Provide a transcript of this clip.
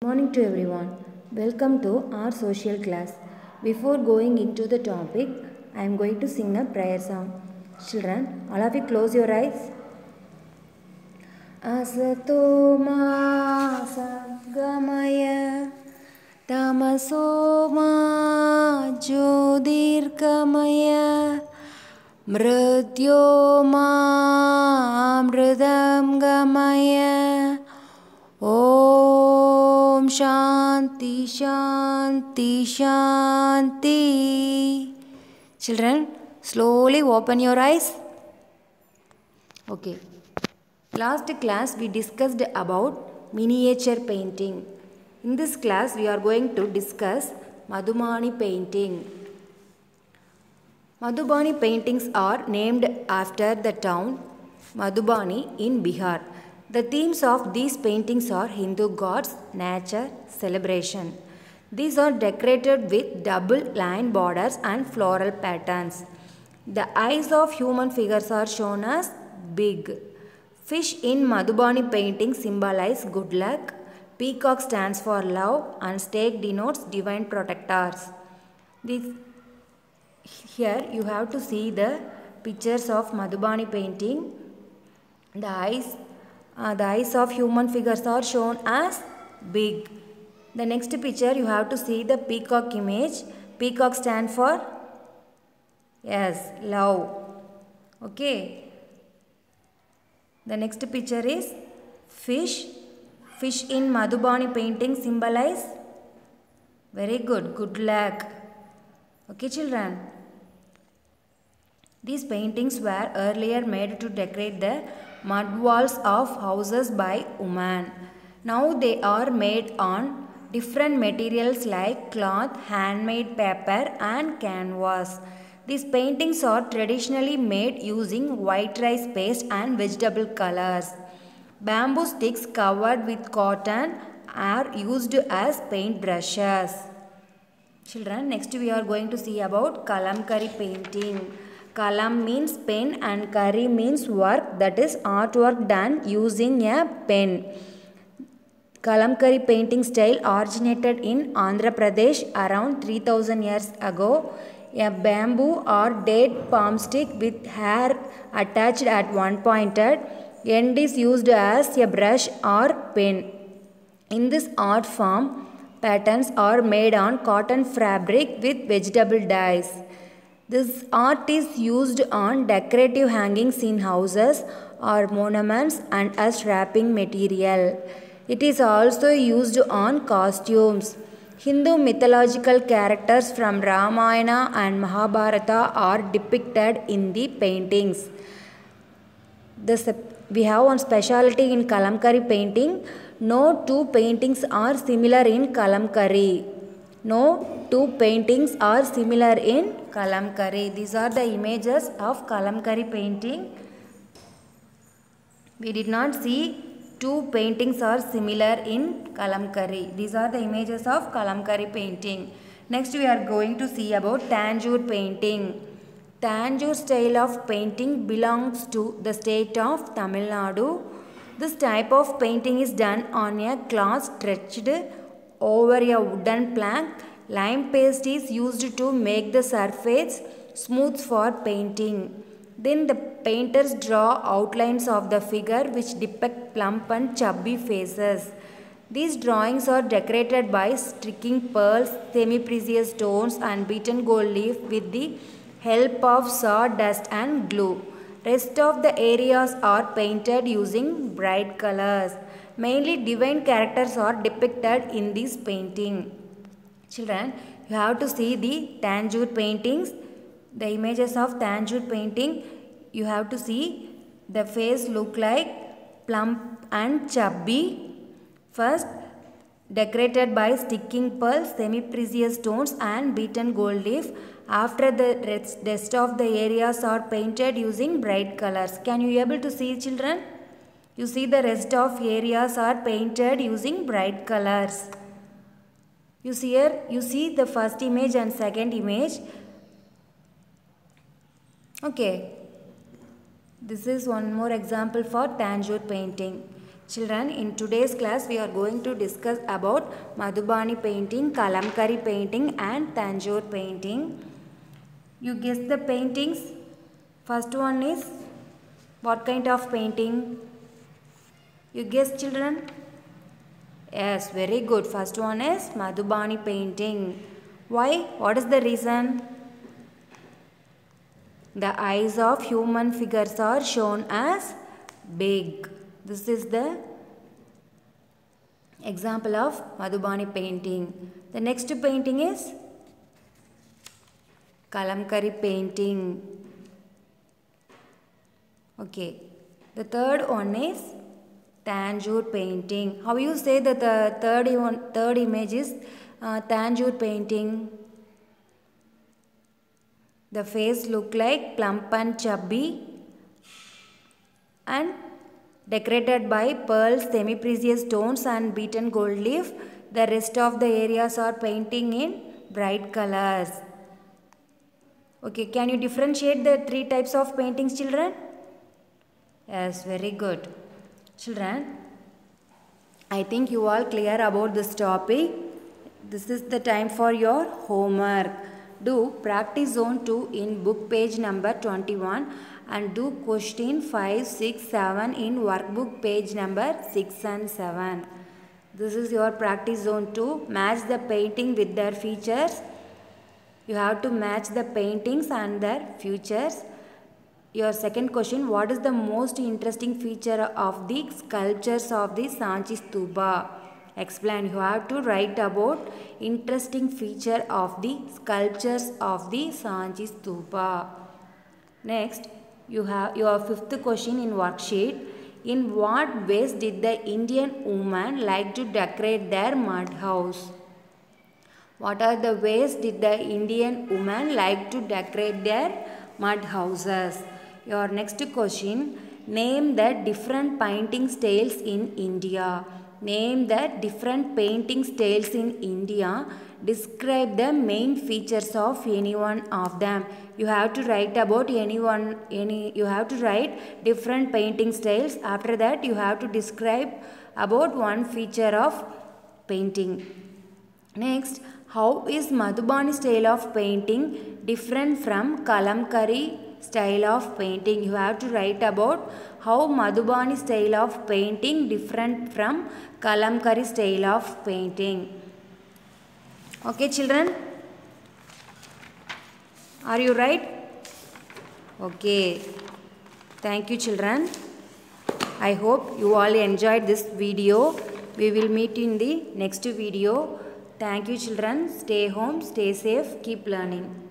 morning to everyone. Welcome to our social class. Before going into the topic, I am going to sing a prayer song. Children, all of you close your eyes. Asato ma sagamaya tamaso ma jyotirgamaya mrityo ma amritam gamaya. Om Shanti Shanti Shanti. Children, slowly open your eyes. Okay. Last class we discussed about miniature painting. In this class we are going to discuss Madhubani painting. Madhubani paintings are named after the town Madhubani in Bihar. The themes of these paintings are Hindu gods, nature, celebration. These are decorated with double line borders and floral patterns. The eyes of human figures are shown as big. Fish in Madhubani painting symbolize good luck. Peacock stands for love and snake denotes divine protectors. Here you have to see the pictures of Madhubani painting. The eyes of human figures are shown as big. The next picture you have to see the peacock image. Peacock stand for love. Okay. The next picture is fish. Fish in Madhubani painting symbolize good luck. Okay children. These paintings were earlier made to decorate the mud walls of houses by women. Now they are made on different materials like cloth, handmade paper and canvas. These paintings are traditionally made using white rice paste and vegetable colors. Bamboo sticks covered with cotton are used as paint brushes. Children, next we are going to see about Kalamkari painting. Kalam means pen and kari means work, that is artwork done using a pen. Kalamkari painting style originated in Andhra Pradesh around 3000 years ago. A bamboo or dead palm stick with hair attached at one pointed end is used as a brush or pen. In this art form, patterns are made on cotton fabric with vegetable dyes. This art is used on decorative hangings in houses or monuments and as wrapping material. It is also used on costumes. Hindu mythological characters from Ramayana and Mahabharata are depicted in the paintings. We have one specialty in Kalamkari painting. No two paintings are similar in Kalamkari. No two paintings are similar in Kalamkari. These are the images of Kalamkari painting. We did not see two paintings are similar in Kalamkari. These are the images of Kalamkari painting. Next we are going to see about Tanjore painting. Tanjore style of painting belongs to the state of Tamil Nadu. This type of painting is done on a cloth stretched over a wooden plank. Lime paste is used to make the surface smooth for painting. Then the painters draw outlines of the figure which depict plump and chubby faces. These drawings are decorated by striking pearls, semi-precious stones and beaten gold leaf with the help of sawdust and glue. Rest of the areas are painted using bright colors. Mainly divine characters are depicted in this painting. Children, you have to see the Tanjore paintings. The images of Tanjore painting, you have to see the face look like plump and chubby. First, decorated by sticking pearls, semi-precious stones and beaten gold leaf. After the rest of the areas are painted using bright colors. Can you able to see children? You see the rest of areas are painted using bright colors. You see the first image and second image. Okay. This is one more example for Tanjore painting. Children, in today's class we are going to discuss about Madhubani painting, Kalamkari painting and Tanjore painting. You guess the paintings. First one is what kind of painting? You guess, children? Yes, very good. First one is Madhubani painting. Why? What is the reason? The eyes of human figures are shown as big. This is the example of Madhubani painting. The next painting is Kalamkari painting. Okay. The third one is Tanjore painting. How you say that the third image is Tanjore painting? The face look like plump and chubby and decorated by pearls, semi-precious stones and beaten gold leaf. The rest of the areas are painting in bright colors. Okay, can you differentiate the three types of paintings, children? Yes, very good. Children, I think you all clear about this topic. This is the time for your homework. Do practice zone 2 in book page number 21 and do question 5, 6, 7 in workbook page number 6 and 7. This is your practice zone 2. Match the painting with their features. You have to match the paintings and their features. Your second question, what is the most interesting feature of the sculptures of the Sanchi Stupa? Explain. You have to write about interesting feature of the sculptures of the Sanchi Stupa. Next, you have your fifth question in worksheet. In what ways did the Indian woman like to decorate their mud house? What are the ways did the Indian woman like to decorate their mud houses? Your next question, name the different painting styles in India. Name the different painting styles in India. Describe the main features of any one of them. You have to write about you have to write different painting styles. After that, you have to describe about one feature of painting. Next, how is Madhubani style of painting different from Kalamkari style of painting? You have to write about how Madhubani style of painting different from Kalamkari style of painting. Okay, children? Are you right? Okay. Thank you, children. I hope you all enjoyed this video. We will meet in the next video. Thank you, children. Stay home, stay safe, keep learning.